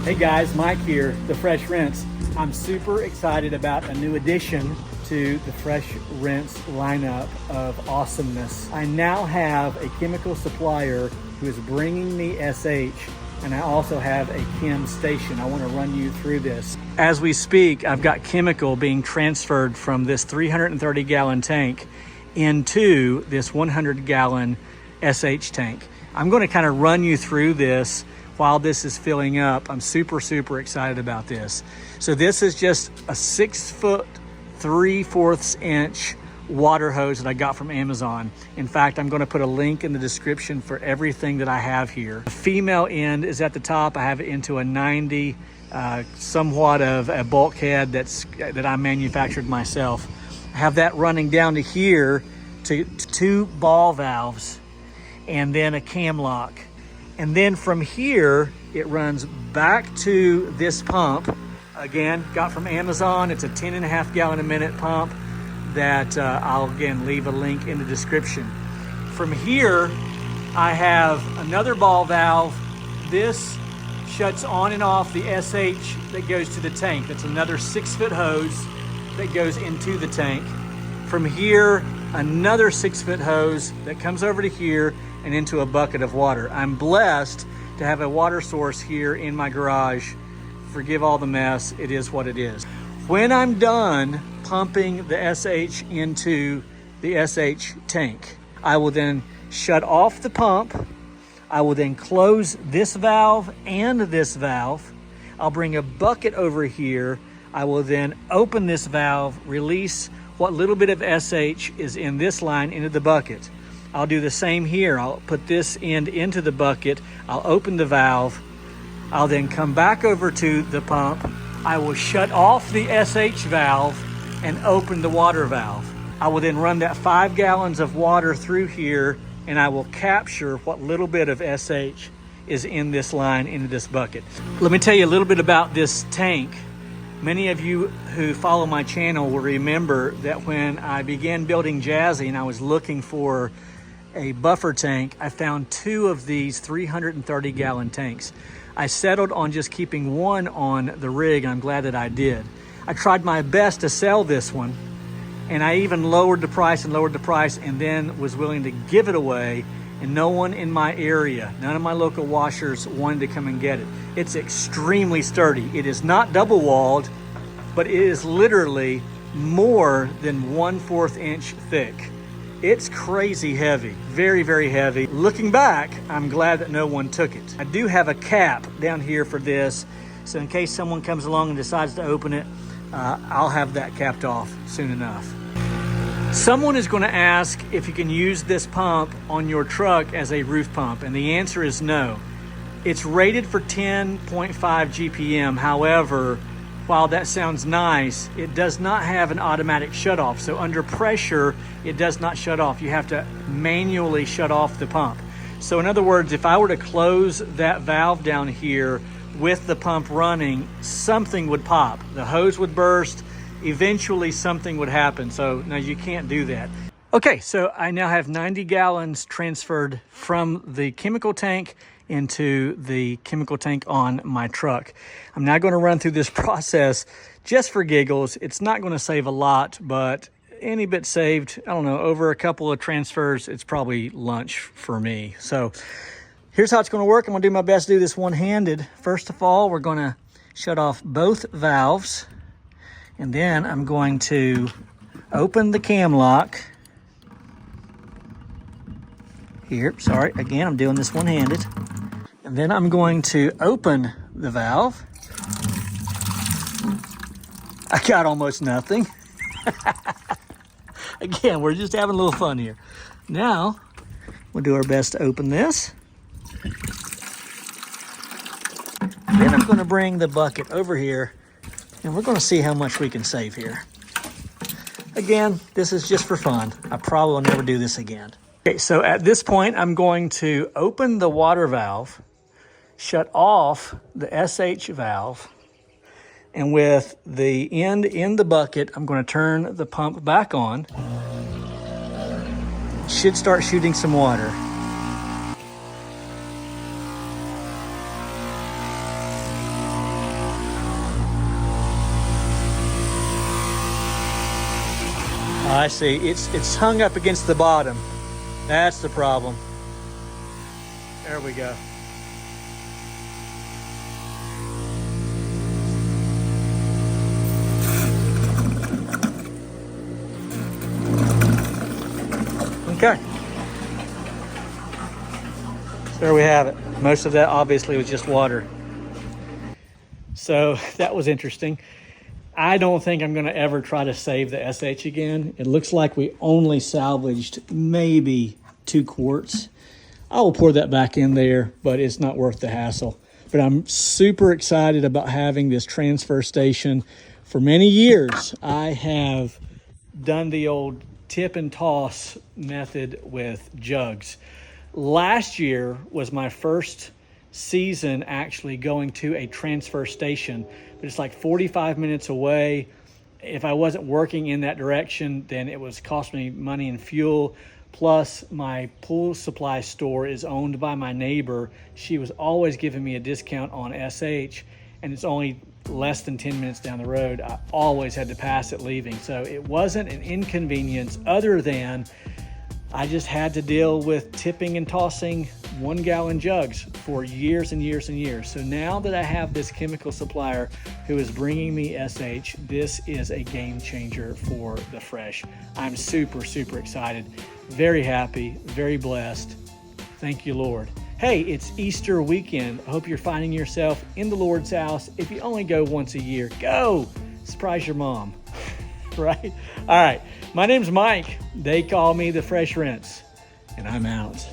Hey guys, Mike here, The Fresh Rinse. I'm super excited about a new addition to the Fresh Rinse lineup of awesomeness. I now have a chemical supplier who is bringing me SH, and I also have a chem station. I want to run you through this. As we speak, I've got chemical being transferred from this 330 gallon tank into this 100 gallon SH tank. I'm going to kind of run you through this while this is filling up. I'm super excited about this. So this is just a 6 foot 3/4 inch water hose that I got from Amazon. In fact, I'm going to put a link in the description for everything that I have here. The female end is at the top. I have it into a 90, somewhat of a bulkhead that I manufactured myself. I have that running down to here to 2 ball valves and then a cam lock. And then from here, it runs back to this pump. Again, got from Amazon. It's a 10.5 gallon a minute pump that I'll again leave a link in the description. From here, I have another ball valve. This shuts on and off the SH that goes to the tank. That's another 6 foot hose that goes into the tank. From here, another 6 foot hose that comes over to here and into a bucket of water. I'm blessed to have a water source here in my garage. Forgive all the mess, it is what it is. When I'm done pumping the SH into the SH tank, I will then shut off the pump. I will then close this valve and this valve. I'll bring a bucket over here. I will then open this valve, release what little bit of SH is in this line into the bucket. I'll do the same here. I'll put this end into the bucket. I'll open the valve. I'll then come back over to the pump. I will shut off the SH valve and open the water valve. I will then run that 5 gallons of water through here, and I will capture what little bit of SH is in this line into this bucket. Let me tell you a little bit about this tank. Many of you who follow my channel will remember that when I began building Jazzy and I was looking for a buffer tank, I found 2 of these 330 gallon tanks. I settled on just keeping one on the rig, and I'm glad that I did. I tried my best to sell this one, and I even lowered the price and then was willing to give it away, and no one in my area, none of my local washers wanted to come and get it. It's extremely sturdy. It is not double walled, but it is literally more than 1/4 inch thick. It's crazy heavy, very heavy. Looking back, I'm glad that no one took it. I do have a cap down here for this, so in case someone comes along and decides to open it, I'll have that capped off soon enough. Someone is going to ask if you can use this pump on your truck as a roof pump, and the answer is no. It's rated for 10.5 GPM. However, while that sounds nice, it does not have an automatic shutoff. So under pressure, it does not shut off. You have to manually shut off the pump. So in other words, if I were to close that valve down here with the pump running, something would pop. The hose would burst. Eventually something would happen. So no, you can't do that. Okay, so I now have 90 gallons transferred from the chemical tank into the chemical tank on my truck. I'm now going to run through this process just for giggles. It's not going to save a lot, but any bit saved, I don't know, over a couple of transfers, it's probably lunch for me. So here's how it's going to work. I'm going to do my best to do this one-handed. First of all, we're going to shut off both valves, and then I'm going to open the cam lock. Here, sorry, again, I'm doing this one-handed. And then I'm going to open the valve. I got almost nothing. Again, we're just having a little fun here. Now, we'll do our best to open this. Then I'm going to bring the bucket over here, and we're going to see how much we can save here. Again, this is just for fun. I probably will never do this again. Okay, so at this point, I'm going to open the water valve, shut off the SH valve, and with the end in the bucket, I'm going to turn the pump back on. Should start shooting some water. I see. It's hung up against the bottom. That's the problem. There we go. Okay. So there we have it. Most of that obviously was just water. So that was interesting. I don't think I'm going to ever try to save the SH again. It looks like we only salvaged maybe 2 quarts. I will pour that back in there, but it's not worth the hassle. But I'm super excited about having this transfer station. For many years, I have done the old tip and toss method with jugs. Last year was my first season actually going to a transfer station, but it's like 45 minutes away. If I wasn't working in that direction, then it was cost me money and fuel. Plus, my pool supply store is owned by my neighbor. She was always giving me a discount on SH, and it's only less than 10 minutes down the road. I always had to pass it leaving. So it wasn't an inconvenience other than I just had to deal with tipping and tossing 1-gallon jugs for years and years and years. So now that I have this chemical supplier who is bringing me SH, this is a game changer for the fresh. I'm super, super excited, very happy, very blessed. Thank you, Lord. Hey, it's Easter weekend. I hope you're finding yourself in the Lord's house. If you only go once a year, go surprise your mom, right? All right, my name's Mike. They call me the Fresh Rinse, and I'm out.